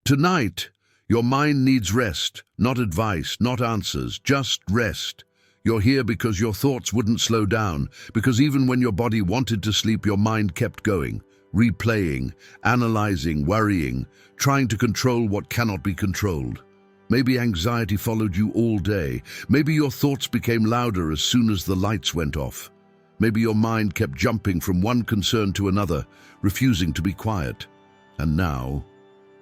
Tonight, your mind needs rest, not advice, not answers, just rest. You're here because your thoughts wouldn't slow down, because even when your body wanted to sleep, your mind kept going, replaying, analyzing, worrying, trying to control what cannot be controlled. Maybe anxiety followed you all day. Maybe your thoughts became louder as soon as the lights went off. Maybe your mind kept jumping from one concern to another, refusing to be quiet. And now,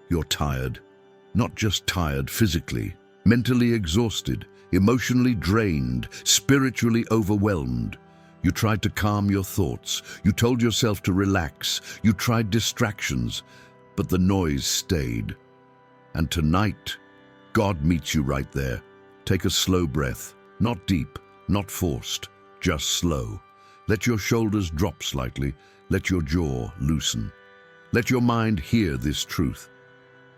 you're tired. Not just tired physically, mentally exhausted, emotionally drained, spiritually overwhelmed. You tried to calm your thoughts. You told yourself to relax. You tried distractions, but the noise stayed. And tonight, God meets you right there. Take a slow breath, not deep, not forced, just slow. Let your shoulders drop slightly. Let your jaw loosen. Let your mind hear this truth.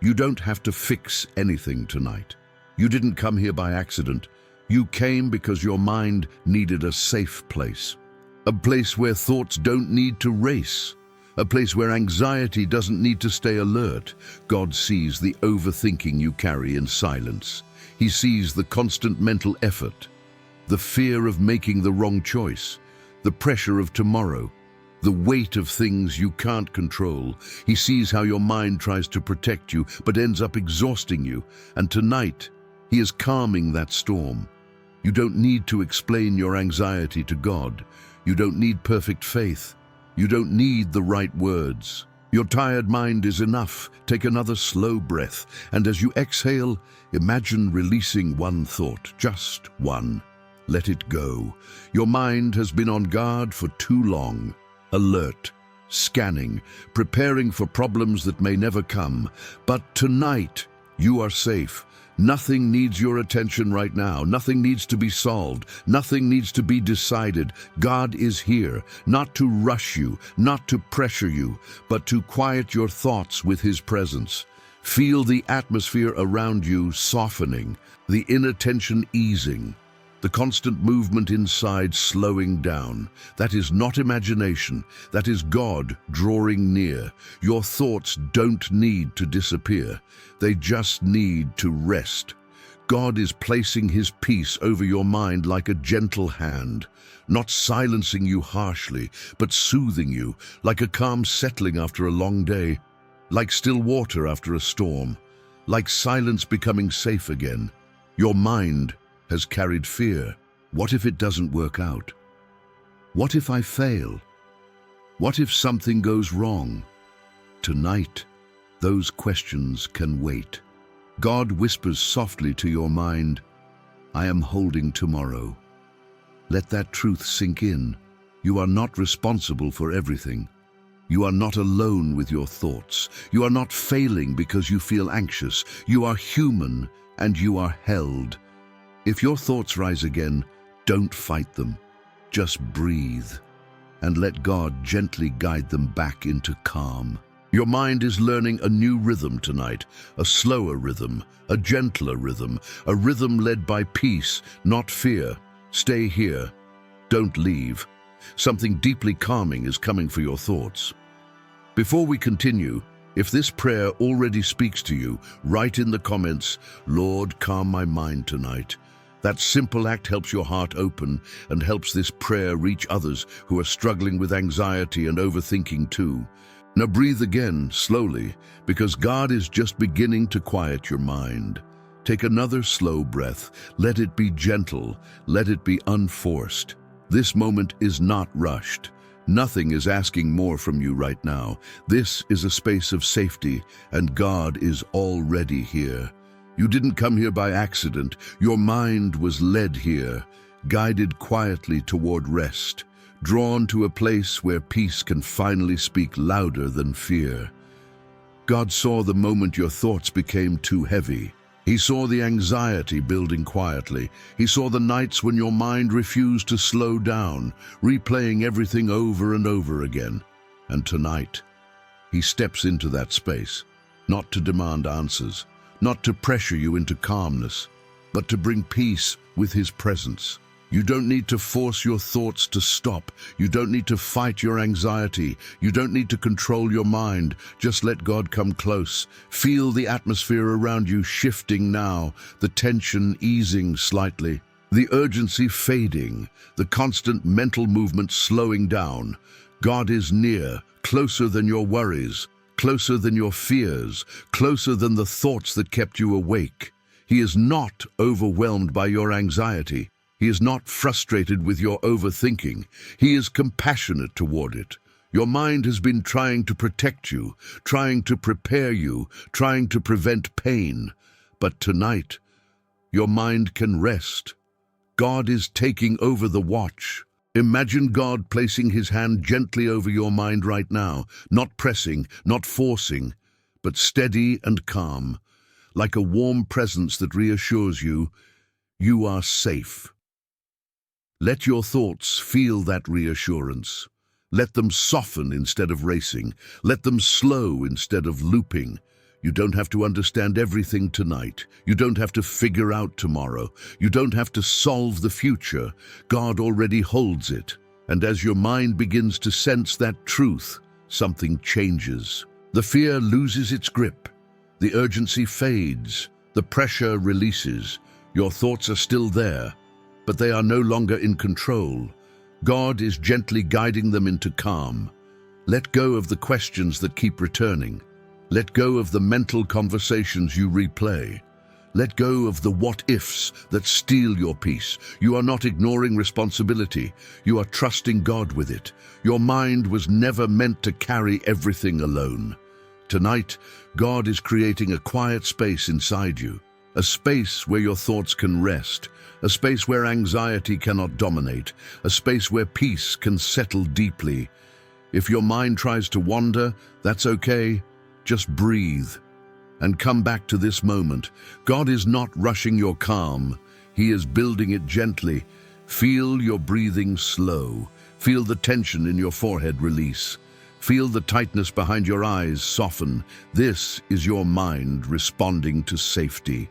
You don't have to fix anything tonight. You didn't come here by accident. You came because your mind needed a safe place. A place where thoughts don't need to race. A place where anxiety doesn't need to stay alert. God sees the overthinking you carry in silence. He sees the constant mental effort, the fear of making the wrong choice, the pressure of tomorrow, the weight of things you can't control. He sees how your mind tries to protect you but ends up exhausting you. And tonight, He is calming that storm. You don't need to explain your anxiety to God. You don't need perfect faith. You don't need the right words. Your tired mind is enough. Take another slow breath, and as you exhale, imagine releasing one thought, just one. Let it go. Your mind has been on guard for too long. Alert, scanning, preparing for problems that may never come. But tonight, you are safe. Nothing needs your attention right now. Nothing needs to be solved. Nothing needs to be decided. God is here, not to rush you, not to pressure you, but to quiet your thoughts with His presence. Feel the atmosphere around you softening, the inner tension easing, the constant movement inside slowing down. That is not imagination. That is God drawing near. Your thoughts don't need to disappear. They just need to rest. God is placing His peace over your mind like a gentle hand, not silencing you harshly, but soothing you, like a calm settling after a long day, like still water after a storm, like silence becoming safe again. Your mind has carried fear. What if it doesn't work out? What if I fail? What if something goes wrong? Tonight, those questions can wait. God whispers softly to your mind, I am holding tomorrow. Let that truth sink in. You are not responsible for everything. You are not alone with your thoughts. You are not failing because you feel anxious. You are human and you are held. If your thoughts rise again, don't fight them. Just breathe and let God gently guide them back into calm. Your mind is learning a new rhythm tonight, a slower rhythm, a gentler rhythm, a rhythm led by peace, not fear. Stay here. Don't leave. Something deeply calming is coming for your thoughts. Before we continue, if this prayer already speaks to you, write in the comments, Lord, calm my mind tonight. That simple act helps your heart open and helps this prayer reach others who are struggling with anxiety and overthinking too. Now breathe again, slowly, because God is just beginning to quiet your mind. Take another slow breath. Let it be gentle. Let it be unforced. This moment is not rushed. Nothing is asking more from you right now. This is a space of safety, and God is already here. You didn't come here by accident. Your mind was led here, guided quietly toward rest, drawn to a place where peace can finally speak louder than fear. God saw the moment your thoughts became too heavy. He saw the anxiety building quietly. He saw the nights when your mind refused to slow down, replaying everything over and over again. And tonight, He steps into that space, not to demand answers, not to pressure you into calmness, but to bring peace with His presence. You don't need to force your thoughts to stop. You don't need to fight your anxiety. You don't need to control your mind. Just let God come close. Feel the atmosphere around you shifting now, the tension easing slightly, the urgency fading, the constant mental movement slowing down. God is near, closer than your worries, closer than your fears, closer than the thoughts that kept you awake. He is not overwhelmed by your anxiety. He is not frustrated with your overthinking. He is compassionate toward it. Your mind has been trying to protect you, trying to prepare you, trying to prevent pain. But tonight, your mind can rest. God is taking over the watch. Imagine God placing his hand gently over your mind right now, not pressing, not forcing, but steady and calm, like a warm presence that reassures you, you are safe. Let your thoughts feel that reassurance. Let them soften instead of racing. Let them slow instead of looping. You don't have to understand everything tonight. You don't have to figure out tomorrow. You don't have to solve the future. God already holds it. And as your mind begins to sense that truth, something changes. The fear loses its grip. The urgency fades. The pressure releases. Your thoughts are still there, but they are no longer in control. God is gently guiding them into calm. Let go of the questions that keep returning. Let go of the mental conversations you replay. Let go of the what-ifs that steal your peace. You are not ignoring responsibility. You are trusting God with it. Your mind was never meant to carry everything alone. Tonight, God is creating a quiet space inside you, a space where your thoughts can rest, a space where anxiety cannot dominate, a space where peace can settle deeply. If your mind tries to wander, that's okay. Just breathe and come back to this moment. God is not rushing your calm. He is building it gently. Feel your breathing slow. Feel the tension in your forehead release. Feel the tightness behind your eyes soften. This is your mind responding to safety.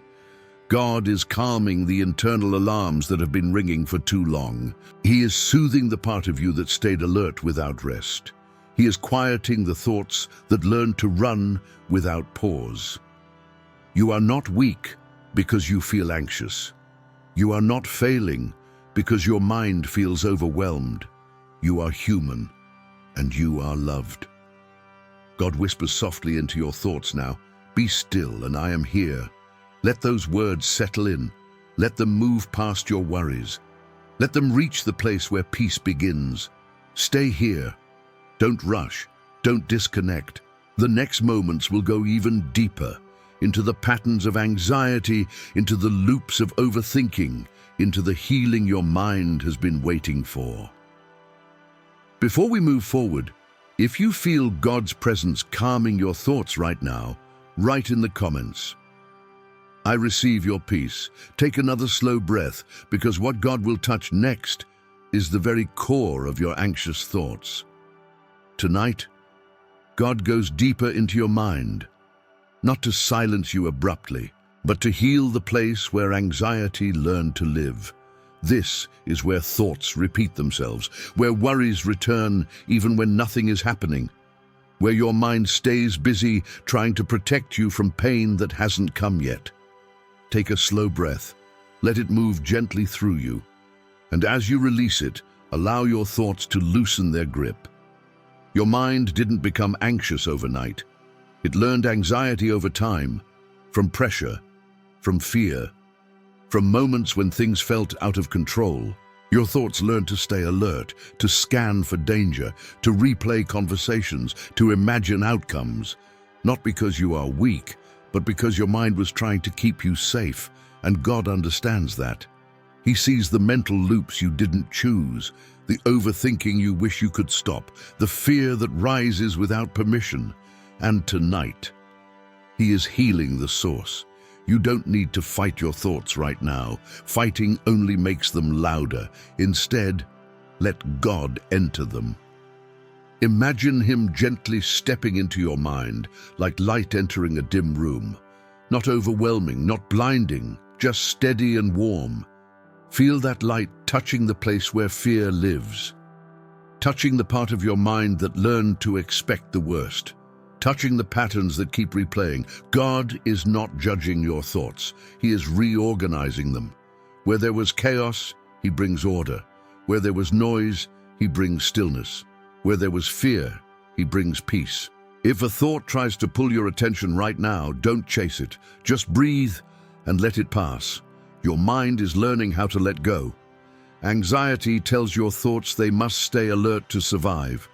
God is calming the internal alarms that have been ringing for too long. He is soothing the part of you that stayed alert without rest. He is quieting the thoughts that learned to run without pause. You are not weak because you feel anxious. You are not failing because your mind feels overwhelmed. You are human, and you are loved. God whispers softly into your thoughts now. Be still, and I am here. Let those words settle in. Let them move past your worries. Let them reach the place where peace begins. Stay here. Don't rush. Don't disconnect. The next moments will go even deeper, into the patterns of anxiety, into the loops of overthinking, into the healing your mind has been waiting for. Before we move forward, if you feel God's presence calming your thoughts right now, write in the comments, I receive your peace. Take another slow breath, because what God will touch next is the very core of your anxious thoughts. Tonight, God goes deeper into your mind, not to silence you abruptly, but to heal the place where anxiety learned to live. This is where thoughts repeat themselves, where worries return even when nothing is happening, where your mind stays busy trying to protect you from pain that hasn't come yet. Take a slow breath, let it move gently through you, and as you release it, allow your thoughts to loosen their grip. Your mind didn't become anxious overnight. It learned anxiety over time, from pressure, from fear, from moments when things felt out of control. Your thoughts learned to stay alert, to scan for danger, to replay conversations, to imagine outcomes. Not because you are weak, but because your mind was trying to keep you safe, and God understands that. He sees the mental loops you didn't choose, the overthinking you wish you could stop, the fear that rises without permission. And tonight, He is healing the source. You don't need to fight your thoughts right now. Fighting only makes them louder. Instead, let God enter them. Imagine Him gently stepping into your mind, like light entering a dim room. Not overwhelming, not blinding, just steady and warm. Feel that light touching the place where fear lives, touching the part of your mind that learned to expect the worst, touching the patterns that keep replaying. God is not judging your thoughts. He is reorganizing them. Where there was chaos, He brings order. Where there was noise, He brings stillness. Where there was fear, He brings peace. If a thought tries to pull your attention right now, don't chase it. Just breathe and let it pass. Your mind is learning how to let go. Anxiety tells your thoughts they must stay alert to survive.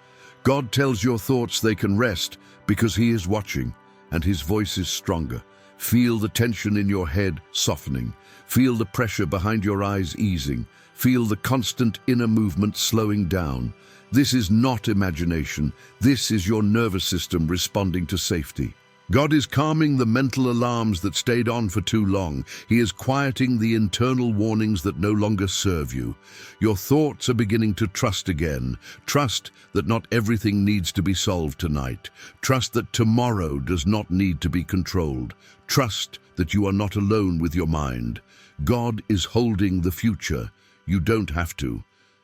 God tells your thoughts they can rest because He is watching, and His voice is stronger. Feel the tension in your head softening. Feel the pressure behind your eyes easing. Feel the constant inner movement slowing down. This is not imagination. This is your nervous system responding to safety. God is calming the mental alarms that stayed on for too long. He is quieting the internal warnings that no longer serve you. Your thoughts are beginning to trust again. Trust that not everything needs to be solved tonight. Trust that tomorrow does not need to be controlled. Trust that you are not alone with your mind. God is holding the future. You don't have to.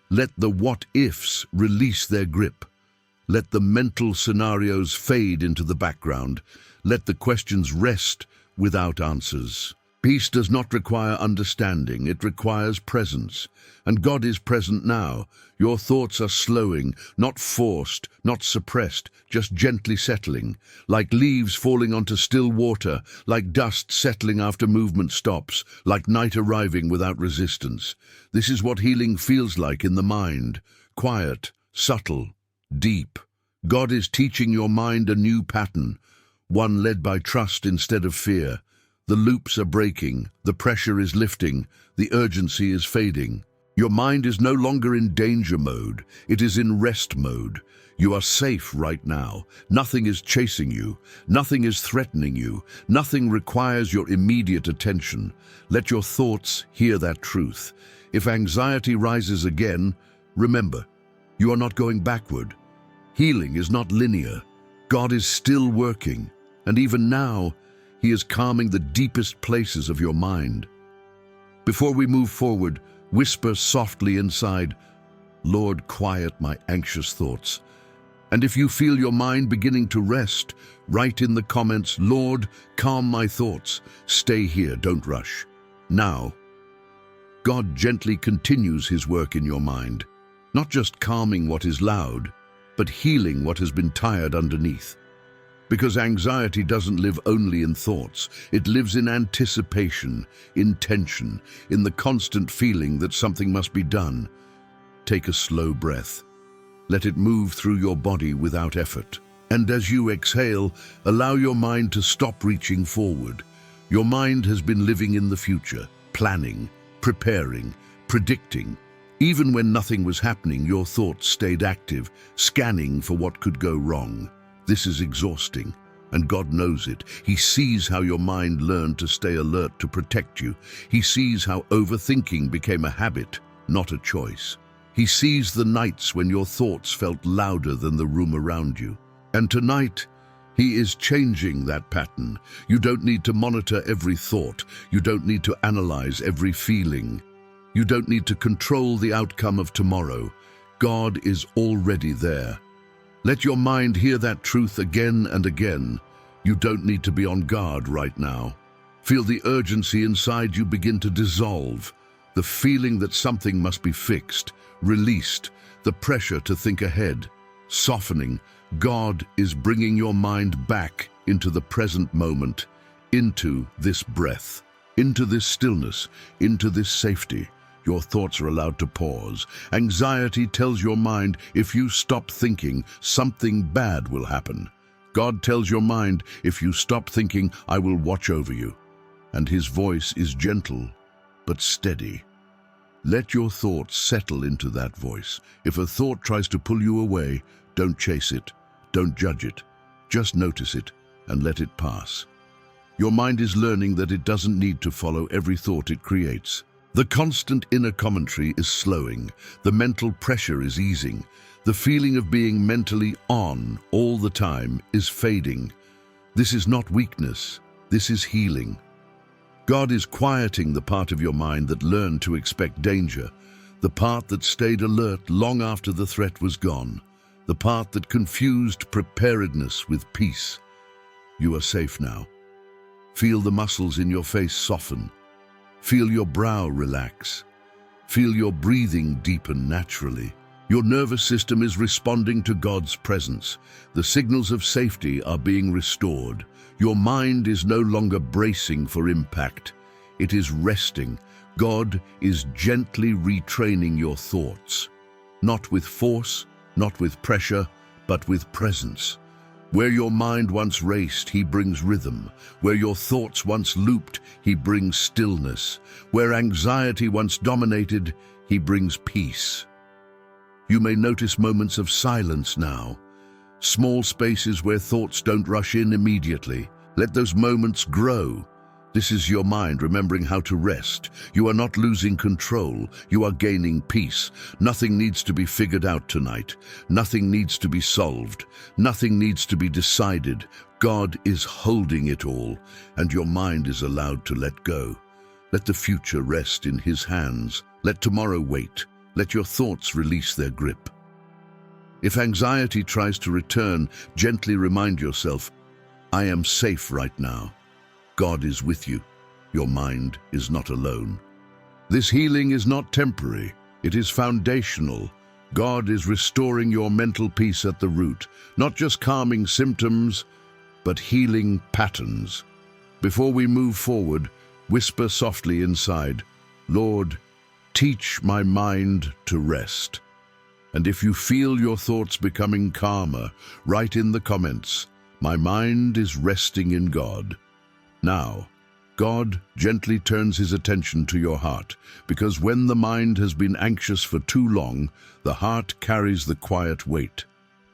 Let the what-ifs release their grip. Let the mental scenarios fade into the background. Let the questions rest without answers. Peace does not require understanding, it requires presence. And God is present now. Your thoughts are slowing, not forced, not suppressed, just gently settling. Like leaves falling onto still water, like dust settling after movement stops, like night arriving without resistance. This is what healing feels like in the mind. Quiet, subtle, deep. God is teaching your mind a new pattern, one led by trust instead of fear. The loops are breaking, the pressure is lifting, the urgency is fading. Your mind is no longer in danger mode, it is in rest mode. You are safe right now. Nothing is chasing you, nothing is threatening you, nothing requires your immediate attention. Let your thoughts hear that truth. If anxiety rises again, remember, you are not going backward. Healing is not linear. God is still working, and even now, He is calming the deepest places of your mind. Before we move forward, whisper softly inside, Lord, quiet my anxious thoughts. And if you feel your mind beginning to rest, write in the comments, Lord, calm my thoughts. Stay here, don't rush. Now, God gently continues His work in your mind, not just calming what is loud, but healing what has been tired underneath. Because anxiety doesn't live only in thoughts, it lives in anticipation, in tension, in the constant feeling that something must be done. Take a slow breath. Let it move through your body without effort. And as you exhale, allow your mind to stop reaching forward. Your mind has been living in the future, planning, preparing, predicting. Even when nothing was happening, your thoughts stayed active, scanning for what could go wrong. This is exhausting, and God knows it. He sees how your mind learned to stay alert to protect you. He sees how overthinking became a habit, not a choice. He sees the nights when your thoughts felt louder than the room around you. And tonight, He is changing that pattern. You don't need to monitor every thought. You don't need to analyze every feeling. You don't need to control the outcome of tomorrow. God is already there. Let your mind hear that truth again and again. You don't need to be on guard right now. Feel the urgency inside you begin to dissolve. The feeling that something must be fixed, released, the pressure to think ahead, softening. God is bringing your mind back into the present moment, into this breath, into this stillness, into this safety. Your thoughts are allowed to pause. Anxiety tells your mind, if you stop thinking, something bad will happen. God tells your mind, if you stop thinking, I will watch over you. And His voice is gentle, but steady. Let your thoughts settle into that voice. If a thought tries to pull you away, don't chase it. Don't judge it. Just notice it and let it pass. Your mind is learning that it doesn't need to follow every thought it creates. The constant inner commentary is slowing. The mental pressure is easing. The feeling of being mentally on all the time is fading. This is not weakness. This is healing. God is quieting the part of your mind that learned to expect danger, the part that stayed alert long after the threat was gone, the part that confused preparedness with peace. You are safe now. Feel the muscles in your face soften. Feel your brow relax. Feel your breathing deepen naturally. Your nervous system is responding to God's presence. The signals of safety are being restored. Your mind is no longer bracing for impact. It is resting. God is gently retraining your thoughts. Not with force, not with pressure, but with presence. Where your mind once raced, He brings rhythm. Where your thoughts once looped, He brings stillness. Where anxiety once dominated, He brings peace. You may notice moments of silence now. Small spaces where thoughts don't rush in immediately. Let those moments grow. This is your mind remembering how to rest. You are not losing control. You are gaining peace. Nothing needs to be figured out tonight. Nothing needs to be solved. Nothing needs to be decided. God is holding it all, and your mind is allowed to let go. Let the future rest in His hands. Let tomorrow wait. Let your thoughts release their grip. If anxiety tries to return, gently remind yourself, I am safe right now. God is with you. Your mind is not alone. This healing is not temporary. It is foundational. God is restoring your mental peace at the root, not just calming symptoms, but healing patterns. Before we move forward, whisper softly inside, Lord, teach my mind to rest. And if you feel your thoughts becoming calmer, write in the comments, my mind is resting in God. Now, God gently turns His attention to your heart, because when the mind has been anxious for too long, the heart carries the quiet weight.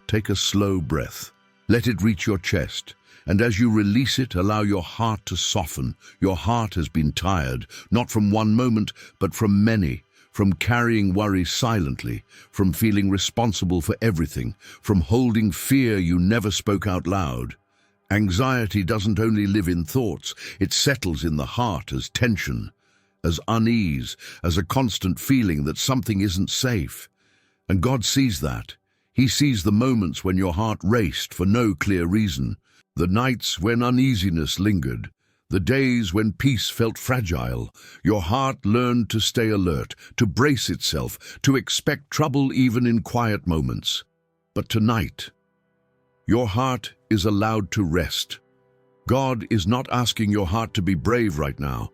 Take a slow breath. Let it reach your chest, and as you release it, allow your heart to soften. Your heart has been tired, not from one moment, but from many, from carrying worry silently, from feeling responsible for everything, from holding fear you never spoke out loud. Anxiety doesn't only live in thoughts, it settles in the heart as tension, as unease, as a constant feeling that something isn't safe. And God sees that. He sees the moments when your heart raced for no clear reason, the nights when uneasiness lingered, the days when peace felt fragile. Your heart learned to stay alert, to brace itself, to expect trouble even in quiet moments. But tonight, your heart is allowed to rest. God is not asking your heart to be brave right now.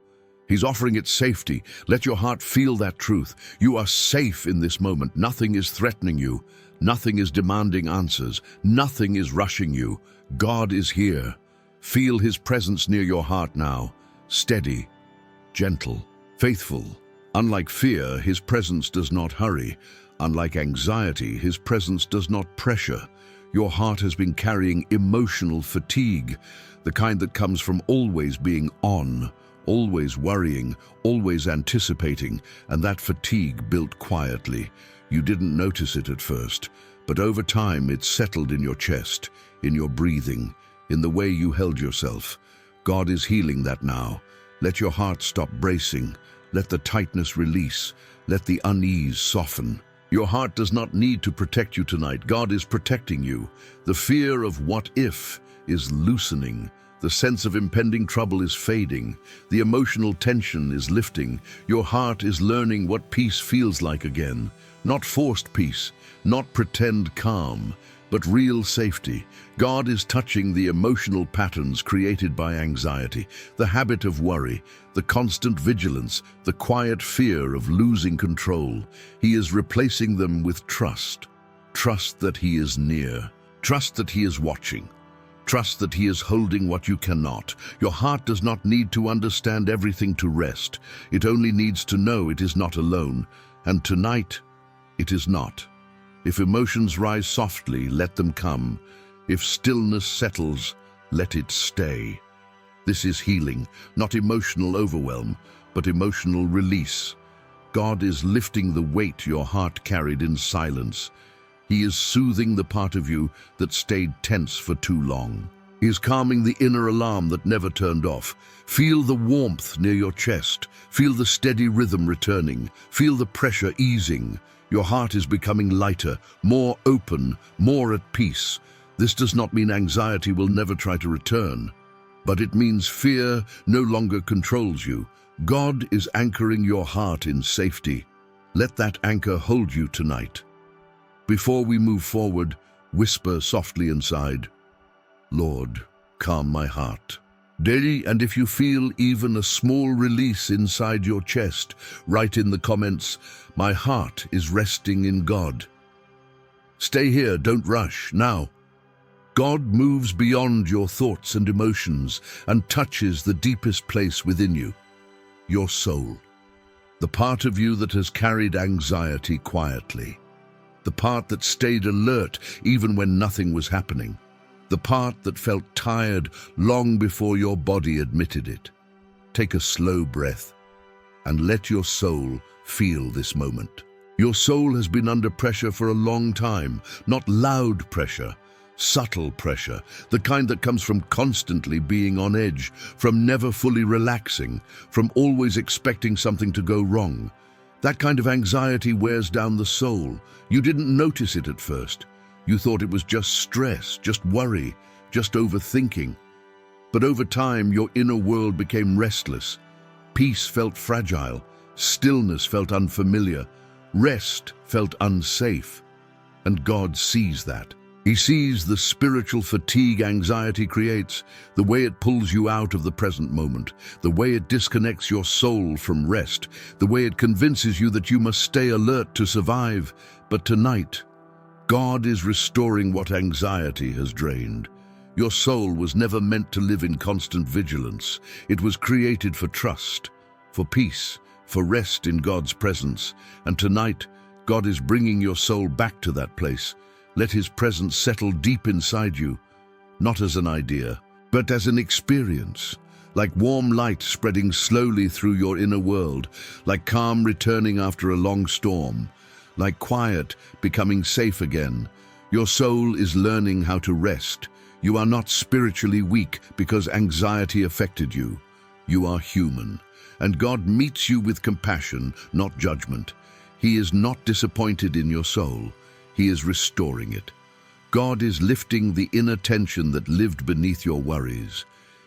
He's offering it safety. Let your heart feel that truth. You are safe in this moment. Nothing is threatening you. Nothing is demanding answers. Nothing is rushing you. God is here. Feel His presence near your heart now. Steady, gentle, faithful. Unlike fear, His presence does not hurry. Unlike anxiety, His presence does not pressure. Your heart has been carrying emotional fatigue, the kind that comes from always being on, always worrying, always anticipating, and that fatigue built quietly. You didn't notice it at first, but over time it settled in your chest, in your breathing, in the way you held yourself. God is healing that now. Let your heart stop bracing. Let the tightness release. Let the unease soften. Your heart does not need to protect you tonight. God is protecting you. The fear of what if is loosening. The sense of impending trouble is fading. The emotional tension is lifting. Your heart is learning what peace feels like again. Not forced peace, not pretend calm, but real safety. God is touching the emotional patterns created by anxiety, the habit of worry, the constant vigilance, the quiet fear of losing control. He is replacing them with trust. Trust that He is near. Trust that He is watching. Trust that He is holding what you cannot. Your heart does not need to understand everything to rest. It only needs to know it is not alone. And tonight, it is not. If emotions rise softly, let them come. If stillness settles, let it stay. This is healing, not emotional overwhelm, but emotional release. God is lifting the weight your heart carried in silence. He is soothing the part of you that stayed tense for too long. He is calming the inner alarm that never turned off. Feel the warmth near your chest. Feel the steady rhythm returning. Feel the pressure easing. Your heart is becoming lighter, more open, more at peace. This does not mean anxiety will never try to return, but it means fear no longer controls you. God is anchoring your heart in safety. Let that anchor hold you tonight. Before we move forward, whisper softly inside, Lord, calm my heart. Daily, and if you feel even a small release inside your chest, write in the comments, my heart is resting in God. Stay here, don't rush, now. God moves beyond your thoughts and emotions and touches the deepest place within you, your soul. The part of you that has carried anxiety quietly. The part that stayed alert even when nothing was happening. The part that felt tired long before your body admitted it. Take a slow breath and let your soul feel this moment. Your soul has been under pressure for a long time, not loud pressure, subtle pressure, the kind that comes from constantly being on edge, from never fully relaxing, from always expecting something to go wrong. That kind of anxiety wears down the soul. You didn't notice it at first. You thought it was just stress, just worry, just overthinking. But over time, your inner world became restless. Peace felt fragile. Stillness felt unfamiliar. Rest felt unsafe. And God sees that. He sees the spiritual fatigue anxiety creates, the way it pulls you out of the present moment, the way it disconnects your soul from rest, the way it convinces you that you must stay alert to survive. But tonight, God is restoring what anxiety has drained. Your soul was never meant to live in constant vigilance. It was created for trust, for peace, for rest in God's presence. And tonight, God is bringing your soul back to that place. Let His presence settle deep inside you, not as an idea, but as an experience, like warm light spreading slowly through your inner world, like calm returning after a long storm, like quiet becoming safe again. Your soul is learning how to rest. You are not spiritually weak because anxiety affected you. You are human, and God meets you with compassion, not judgment. He is not disappointed in your soul. He is restoring it. God is lifting the inner tension that lived beneath your worries.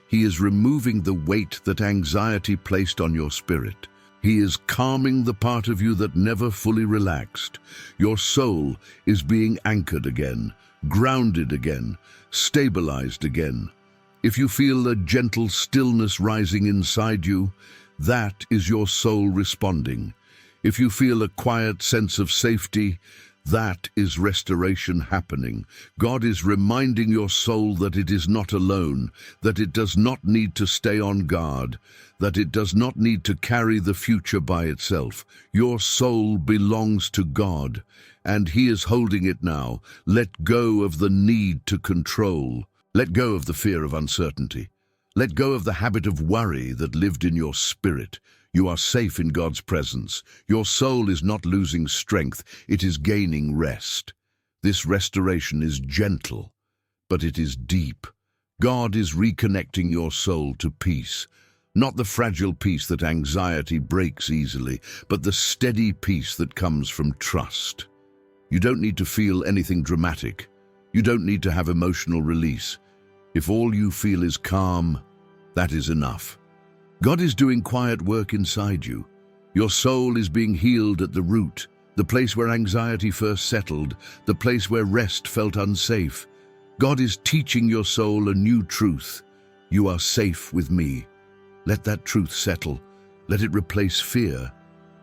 He is removing the weight that anxiety placed on your spirit. He is calming the part of you that never fully relaxed. Your soul is being anchored again, grounded again, stabilized again. If you feel a gentle stillness rising inside you, that is your soul responding. If you feel a quiet sense of safety, that is restoration happening. God is reminding your soul that it is not alone, that it does not need to stay on guard, that it does not need to carry the future by itself. Your soul belongs to God, and He is holding it now. Let go of the need to control. Let go of the fear of uncertainty. Let go of the habit of worry that lived in your spirit. You are safe in God's presence. Your soul is not losing strength, it is gaining rest. This restoration is gentle, but it is deep. God is reconnecting your soul to peace, not the fragile peace that anxiety breaks easily, but the steady peace that comes from trust. You don't need to feel anything dramatic. You don't need to have emotional release. If all you feel is calm, that is enough. God is doing quiet work inside you. Your soul is being healed at the root, the place where anxiety first settled, the place where rest felt unsafe. God is teaching your soul a new truth. You are safe with me. Let that truth settle. Let it replace fear.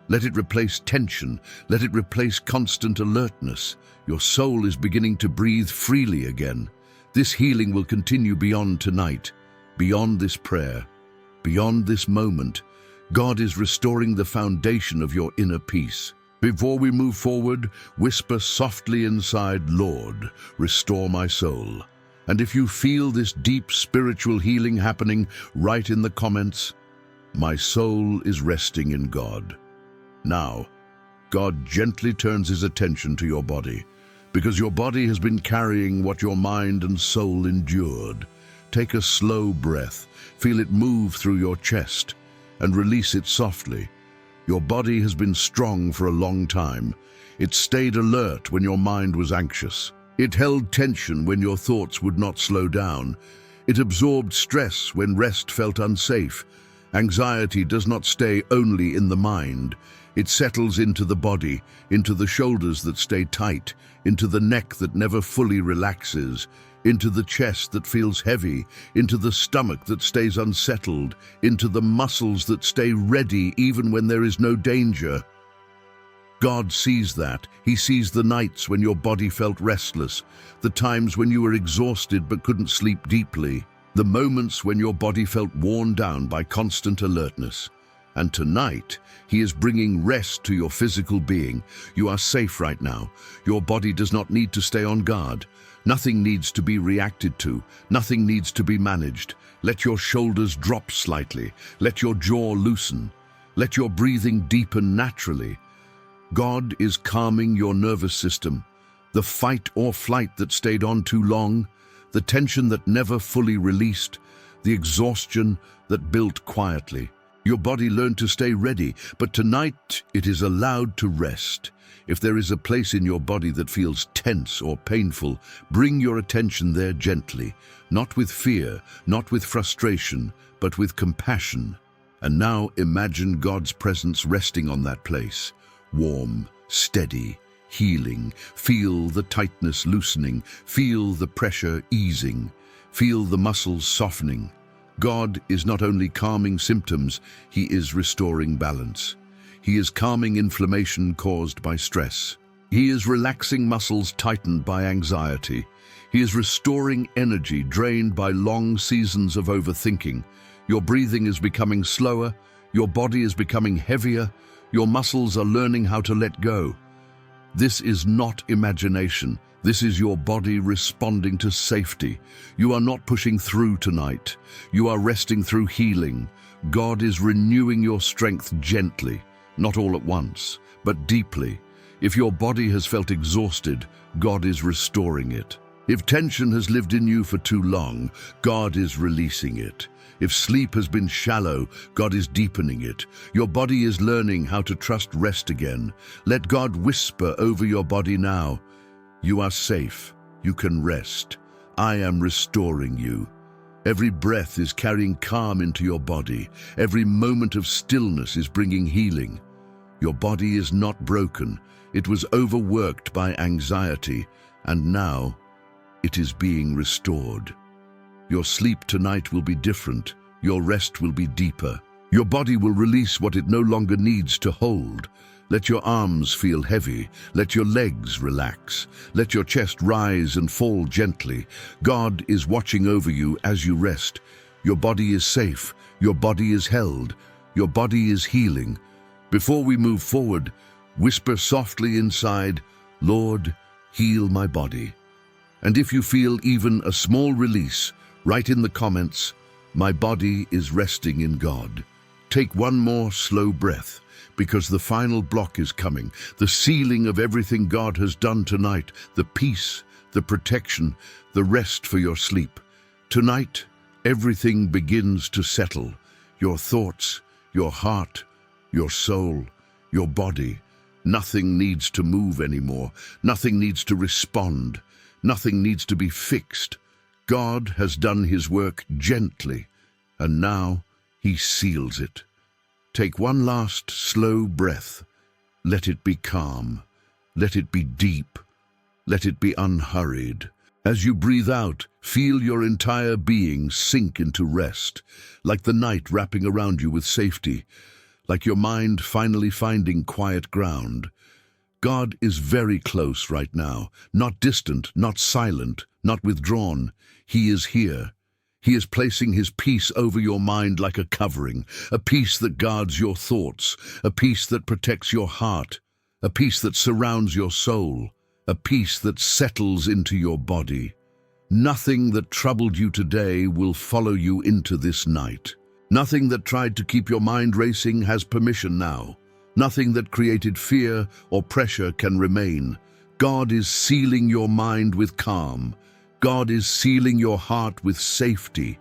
Let it replace tension. Let it replace constant alertness. Your soul is beginning to breathe freely again. This healing will continue beyond tonight, beyond this prayer. Beyond this moment, God is restoring the foundation of your inner peace. Before we move forward, whisper softly inside, Lord, restore my soul. And if you feel this deep spiritual healing happening, write in the comments, my soul is resting in God. Now, God gently turns His attention to your body, because your body has been carrying what your mind and soul endured. take a slow breath. Feel it move through your chest and release it softly. Your body has been strong for a long time. It stayed alert when your mind was anxious. It held tension when your thoughts would not slow down. It absorbed stress when rest felt unsafe. Anxiety does not stay only in the mind. It settles into the body, into the shoulders that stay tight, into the neck that never fully relaxes, into the chest that feels heavy, into the stomach that stays unsettled, into the muscles that stay ready even when there is no danger. God sees that. He sees the nights when your body felt restless, the times when you were exhausted but couldn't sleep deeply, the moments when your body felt worn down by constant alertness. And tonight, He is bringing rest to your physical being. You are safe right now. Your body does not need to stay on guard. Nothing needs to be reacted to. Nothing needs to be managed. Let your shoulders drop slightly. Let your jaw loosen. Let your breathing deepen naturally. God is calming your nervous system. The fight or flight that stayed on too long, the tension that never fully released, the exhaustion that built quietly. Your body learned to stay ready, but tonight it is allowed to rest. If there is a place in your body that feels tense or painful, bring your attention there gently, not with fear, not with frustration, but with compassion. And now imagine God's presence resting on that place. Warm, steady, healing. Feel the tightness loosening. Feel the pressure easing. Feel the muscles softening. God is not only calming symptoms, He is restoring balance. He is calming inflammation caused by stress. He is relaxing muscles tightened by anxiety. He is restoring energy drained by long seasons of overthinking. Your breathing is becoming slower. Your body is becoming heavier. Your muscles are learning how to let go. This is not imagination. This is your body responding to safety. You are not pushing through tonight. You are resting through healing. God is renewing your strength gently, not all at once, but deeply. If your body has felt exhausted, God is restoring it. If tension has lived in you for too long, God is releasing it. If sleep has been shallow, God is deepening it. Your body is learning how to trust rest again. Let God whisper over your body now. You are safe. You can rest. I am restoring you. Every breath is carrying calm into your body. Every moment of stillness is bringing healing. Your body is not broken. It was overworked by anxiety, and now it is being restored. Your sleep tonight will be different. Your rest will be deeper. Your body will release what it no longer needs to hold. Let your arms feel heavy. Let your legs relax. Let your chest rise and fall gently. God is watching over you as you rest. Your body is safe. Your body is held. Your body is healing. Before we move forward, whisper softly inside, Lord, heal my body. And if you feel even a small release, write in the comments, my body is resting in God. Take one more slow breath, because the final block is coming, the sealing of everything God has done tonight, the peace, the protection, the rest for your sleep. Tonight, everything begins to settle. Your thoughts, your heart, your soul, your body. Nothing needs to move anymore. Nothing needs to respond. Nothing needs to be fixed. God has done His work gently, and now He seals it. Take one last slow breath. Let it be calm. Let it be deep. Let it be unhurried. As you breathe out, feel your entire being sink into rest, like the night wrapping around you with safety, like your mind finally finding quiet ground. God is very close right now, not distant, not silent, not withdrawn. He is here. He is placing His peace over your mind like a covering, a peace that guards your thoughts, a peace that protects your heart, a peace that surrounds your soul, a peace that settles into your body. Nothing that troubled you today will follow you into this night. Nothing that tried to keep your mind racing has permission now. Nothing that created fear or pressure can remain. God is sealing your mind with calm. God is sealing your heart with safety.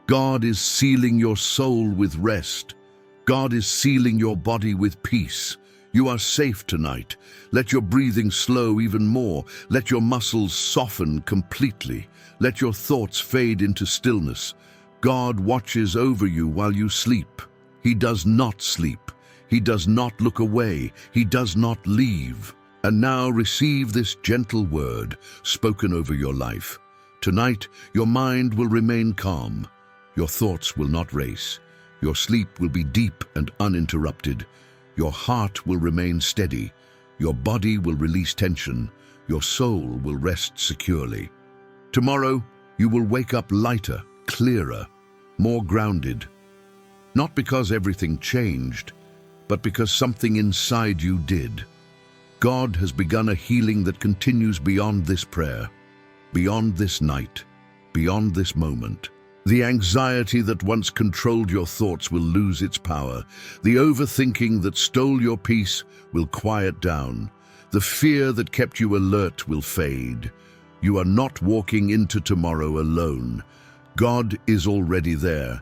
God is sealing your soul with rest. God is sealing your body with peace. You are safe tonight. Let your breathing slow even more. Let your muscles soften completely. Let your thoughts fade into stillness. God watches over you while you sleep. He does not sleep. He does not look away. He does not leave. And now receive this gentle word spoken over your life. Tonight, your mind will remain calm. Your thoughts will not race. Your sleep will be deep and uninterrupted. Your heart will remain steady. Your body will release tension. Your soul will rest securely. Tomorrow, you will wake up lighter, clearer, more grounded. Not because everything changed, but because something inside you did. God has begun a healing that continues beyond this prayer, beyond this night, beyond this moment. The anxiety that once controlled your thoughts will lose its power. The overthinking that stole your peace will quiet down. The fear that kept you alert will fade. You are not walking into tomorrow alone. God is already there.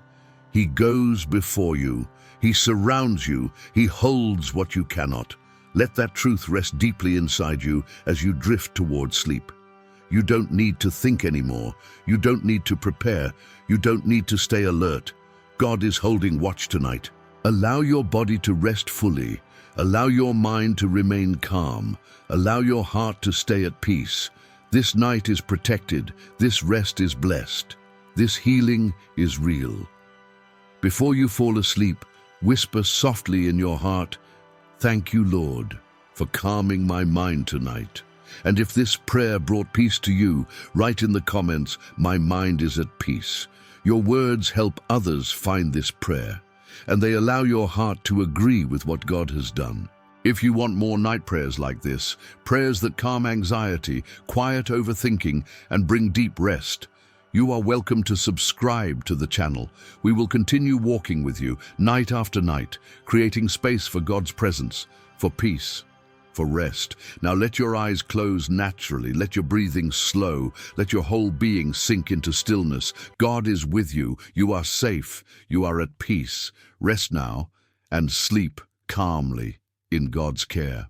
He goes before you. He surrounds you. He holds what you cannot. Let that truth rest deeply inside you as you drift toward sleep. You don't need to think anymore. You don't need to prepare. You don't need to stay alert. God is holding watch tonight. Allow your body to rest fully. Allow your mind to remain calm. Allow your heart to stay at peace. This night is protected. This rest is blessed. This healing is real. Before you fall asleep, whisper softly in your heart, "Thank you, Lord, for calming my mind tonight." And if this prayer brought peace to you, write in the comments, "My mind is at peace." Your words help others find this prayer, and they allow your heart to agree with what God has done. If you want more night prayers like this, prayers that calm anxiety, quiet overthinking, and bring deep rest, you are welcome to subscribe to the channel. We will continue walking with you night after night, creating space for God's presence, for peace, for rest. Now let your eyes close naturally. Let your breathing slow. Let your whole being sink into stillness. God is with you. You are safe. You are at peace. Rest now and sleep calmly in God's care.